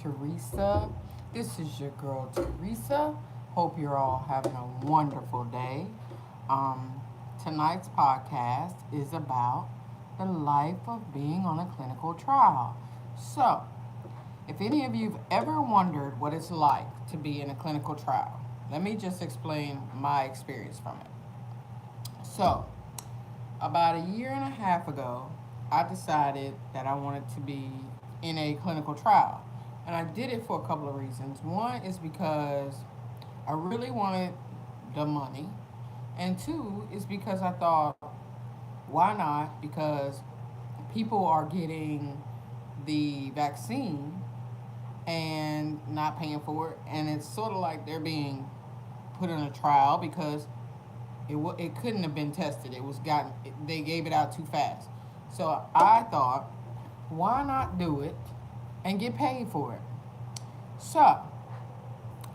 Teresa. This is your girl Teresa. Hope you're all having a wonderful day. Um, Tonight's podcast is about the life of being on a clinical trial. So, if any of you've ever wondered what it's like to be in a clinical trial, let me just explain my experience from it. So, about a year and a half ago, I decided that I wanted to be in a clinical trial. And I did it for a couple of reasons. One is because I really wanted the money. And two is because I thought, why not? Because people are getting the vaccine and not paying for it. And it's sort of like they're being put in a trial because it couldn't have been tested. They gave it out too fast. So I thought, why not do it and get paid for it? So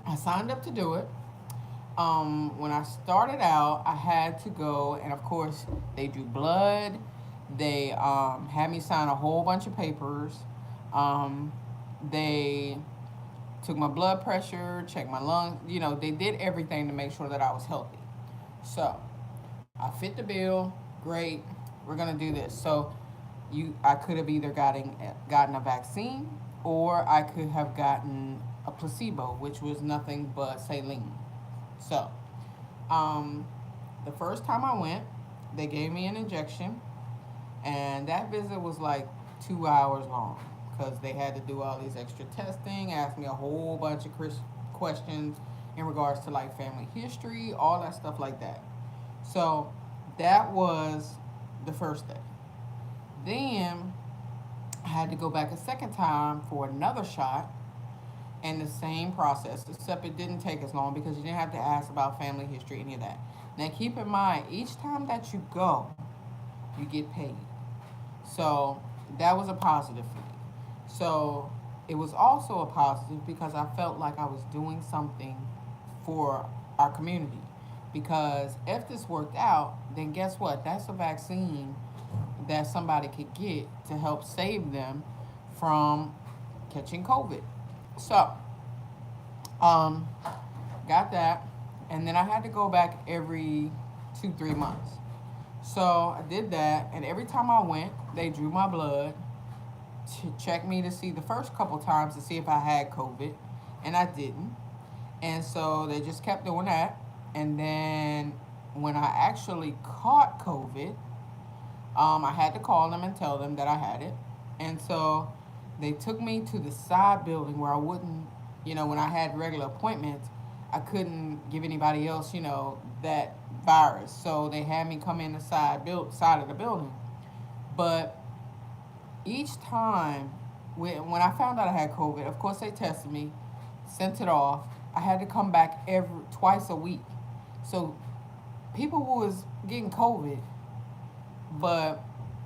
I signed up to do it. When I started out, I had to go, and of course, they drew blood. They had me sign a whole bunch of papers. Um, they took my blood pressure, checked my lungs. They did everything to make sure that I was healthy. So I fit the bill. Great. We're gonna do this. So I could have either gotten a vaccine, or I could have gotten a placebo, which was nothing but saline. So, um, the first time I went, they gave me an injection, and that visit was like 2 hours long because they had to do all these extra testing, ask me a whole bunch of questions in regards to like family history, all that stuff like that. So, that was the first day. Then I had to go back a second time for another shot and the same process, except it didn't take as long because you didn't have to ask about family history, any of that. Now, keep in mind, each time that you go, you get paid. So that was a positive for me. So it was also a positive because I felt like I was doing something for our community. Because if this worked out, then guess what? That's a vaccine that somebody could get to help save them from catching COVID. So, um, got that, and then I had to go back every 2, 3 months. So I did that, and every time I went, they drew my blood to check me to see the first couple times to see if I had COVID, and I didn't. And so they just kept doing that. And then when I actually caught COVID, I had to call them and tell them that I had it. And so they took me to the side building where I wouldn't, when I had regular appointments, I couldn't give anybody else, that virus. So they had me come in the side of the building. But each time, when I found out I had COVID, of course they tested me, sent it off. I had to come back twice a week. So people who was getting COVID, but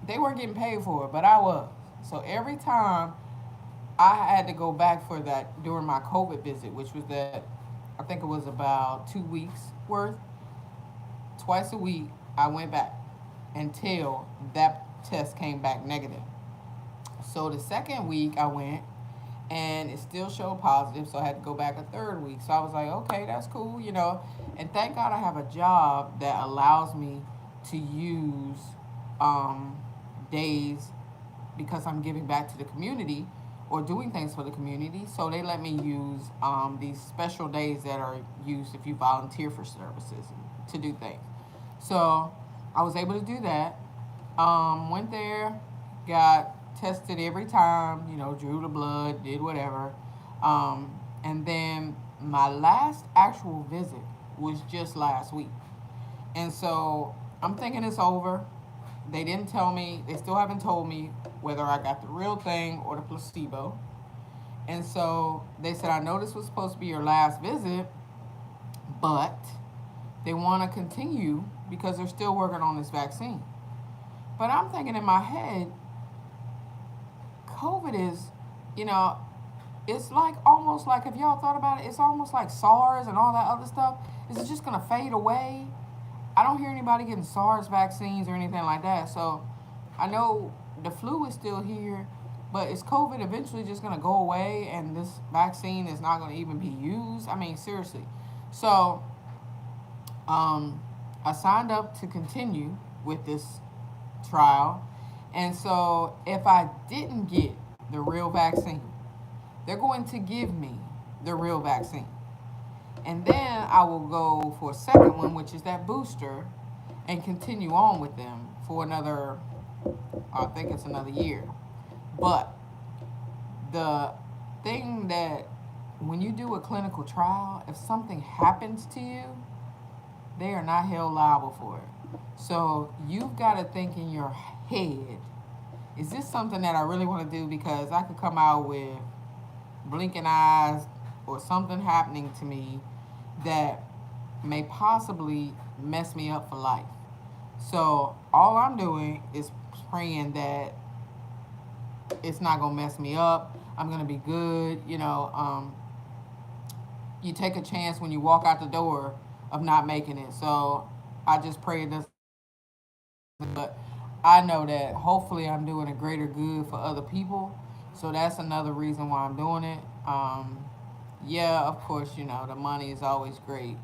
they weren't getting paid for it, but I was. So every time I had to go back for that during my COVID visit, which was I think it was about 2 weeks worth, twice a week, I went back until that test came back negative. So the second week I went, and it still showed positive, so I had to go back a third week. So I was like, okay, that's cool. And thank God I have a job that allows me to use um, days because I'm giving back to the community or doing things for the community. So they let me use these special days that are used if you volunteer for services to do things. So I was able to do that. Went there, got tested every time, drew the blood, did whatever. And then my last actual visit was just last week. And so I'm thinking it's over. They still haven't told me whether I got the real thing or the placebo. And so they said, I know this was supposed to be your last visit, but they want to continue because they're still working on this vaccine. But I'm thinking in my head, COVID is, you know, it's like almost like, if y'all thought about it, it's almost like SARS and all that other stuff. Is it just going to fade away? I don't hear anybody getting SARS vaccines or anything like that. So I know the flu is still here, But is COVID eventually just going to go away and this vaccine is not going to even be used? I mean, seriously. So, um, I signed up to continue with this trial. And so, if I didn't get the real vaccine, they're going to give me the real vaccine. And then I will go for a second one, which is that booster, and continue on with them for another, I think it's another year. But the thing that when you do a clinical trial, if something happens to you, they are not held liable for it. So you've got to think in your head, is this something that I really want to do? Because I could come out with blinking eyes or something happening to me that may possibly mess me up for life. So all I'm doing is praying that it's not gonna mess me up. I'm gonna be good. You take a chance when you walk out the door of not making it. So I just pray it doesn't. But I know that hopefully I'm doing a greater good for other people. So that's another reason why I'm doing it. Yeah, of course, the money is always great.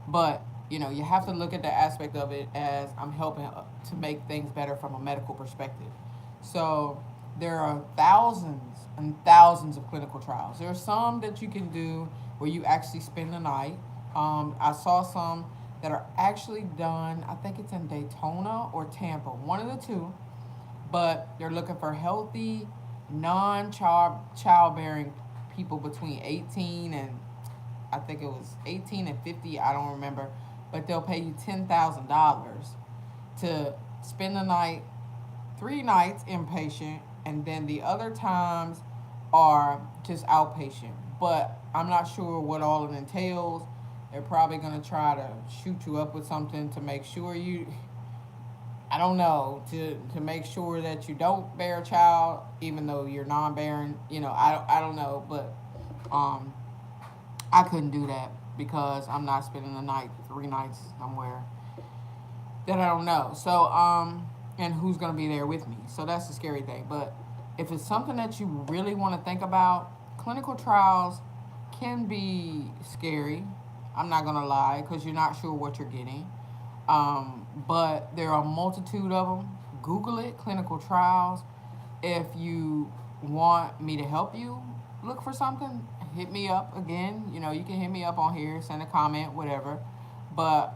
But, you have to look at the aspect of it as I'm helping to make things better from a medical perspective. So there are thousands and thousands of clinical trials. There are some that you can do where you actually spend the night. I saw some that are actually done, I think it's in Daytona or Tampa, one of the two, but they're looking for healthy, non-childbearing people between 18 and I think it was 18 and 50, I don't remember, but they'll pay you $10,000 to spend the night, 3 nights inpatient, and then the other times are just outpatient. But I'm not sure what all it entails. They're probably going to try to shoot you up with something to make sure I don't know, to make sure that you don't bear a child, even though you're non-bearing. I don't know, but um, I couldn't do that because I'm not spending the night, 3 nights somewhere that I don't know. So, and who's going to be there with me? So that's the scary thing. But if it's something that you really want to think about, clinical trials can be scary. I'm not going to lie because you're not sure what you're getting. But there are a multitude of them. Google it, clinical trials. If you want me to help you look for something, hit me up again. You can hit me up on here, send a comment, whatever. But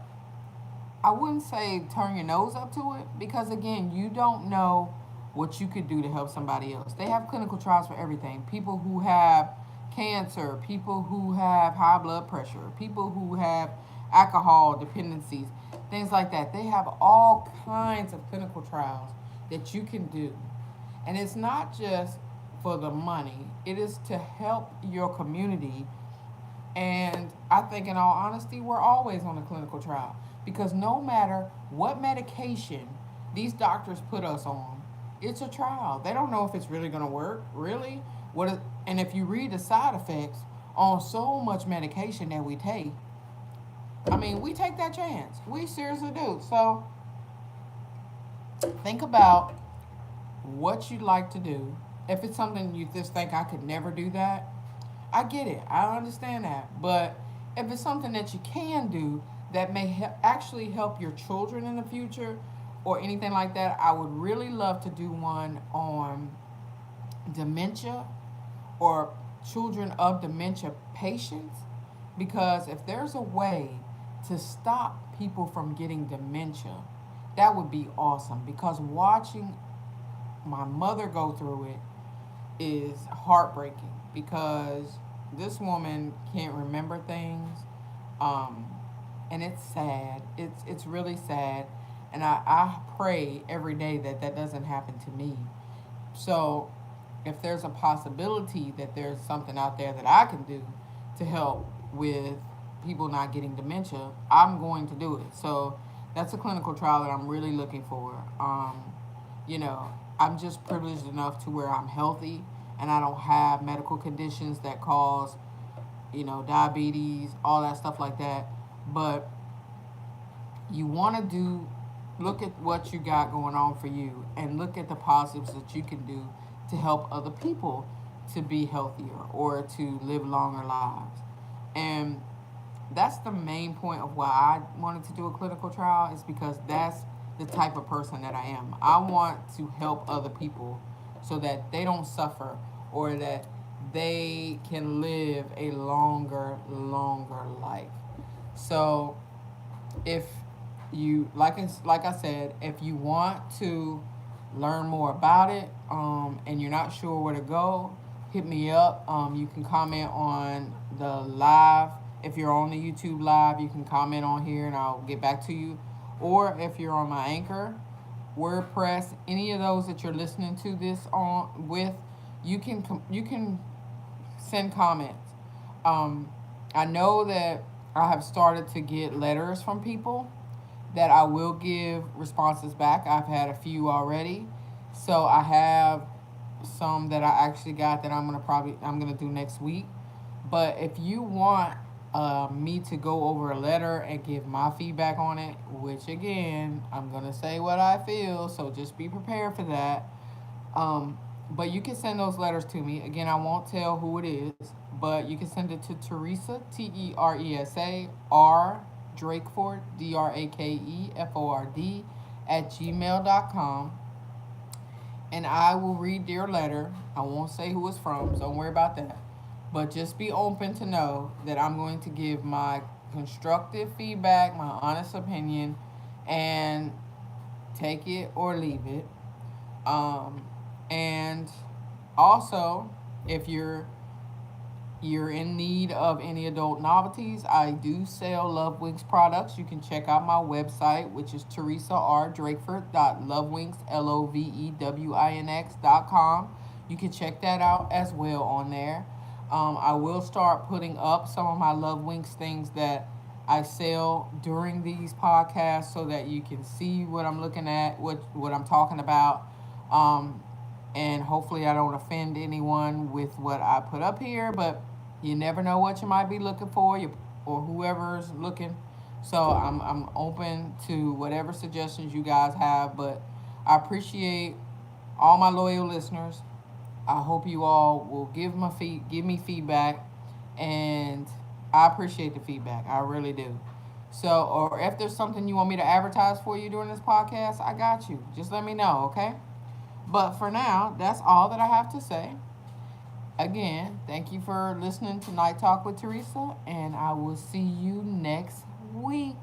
I wouldn't say turn your nose up to it because, again, you don't know what you could do to help somebody else. They have clinical trials for everything. People who have cancer, people who have high blood pressure, people who have alcohol dependencies, things like that. They have all kinds of clinical trials that you can do. And it's not just for the money, it is to help your community. And I think, in all honesty, we're always on a clinical trial because no matter what medication these doctors put us on, it's a trial. They don't know if it's really going to work, really. And if you read the side effects on so much medication that we take, I mean, we take that chance. We seriously do. So think about what you'd like to do. If it's something you just think I could never do that, I get it. I understand that. But if it's something that you can do that may actually help your children in the future or anything like that, I would really love to do one on dementia or children of dementia patients, because if there's a way to stop people from getting dementia, that would be awesome, because watching my mother go through it is heartbreaking because this woman can't remember things, and it's sad. It's really sad, and I pray every day that that doesn't happen to me. So if there's a possibility that there's something out there that I can do to help with people not getting dementia, I'm going to do it. So that's a clinical trial that I'm really looking for. You know, I'm just privileged enough to where I'm healthy and I don't have medical conditions that cause, diabetes, all that stuff like that. But you want to look at what you got going on for you and look at the positives that you can do to help other people to be healthier or to live longer lives. And that's the main point of why I wanted to do a clinical trial, is because that's the type of person that I am. I want to help other people so that they don't suffer, or that they can live a longer life. So if you like I said, if you want to learn more about it, and you're not sure where to go, hit me up. You can comment on the live. If you're on the YouTube live, you can comment on here and I'll get back to you. Or if you're on my Anchor, WordPress, any of those that you're listening to this on with, you can send comments. Um, I know that I have started to get letters from people that I will give responses back. I've had a few already. So I have some that I actually got that I'm gonna do next week. But if you want me to go over a letter and give my feedback on it, which again I'm gonna say what I feel, so just be prepared for that. But you can send those letters to me. Again, I won't tell who it is, but you can send it to Teresa, Teresa, R Drakeford, Drakeford, at gmail.com. And I will read your letter. I won't say who it's from, so don't worry about that. But just be open to know that I'm going to give my constructive feedback, my honest opinion, and take it or leave it. Um, and also, if you're in need of any adult novelties, I do sell Love Winks products. You can check out my website, which is teresardrakeford.lovewinks.com. You can check that out as well on there. I will start putting up some of my Love Winks things that I sell during these podcasts, so that you can see what I'm looking at, what I'm talking about. Um, and hopefully I don't offend anyone with what I put up here, but you never know what you might be looking for, or whoever's looking. So I'm open to whatever suggestions you guys have, but I appreciate all my loyal listeners. I hope you all will give me feedback, and I appreciate the feedback. I really do. So, or if there's something you want me to advertise for you during this podcast, I got you. Just let me know, okay? But for now, that's all that I have to say. Again, thank you for listening to Night Talk with Teresa, and I will see you next week.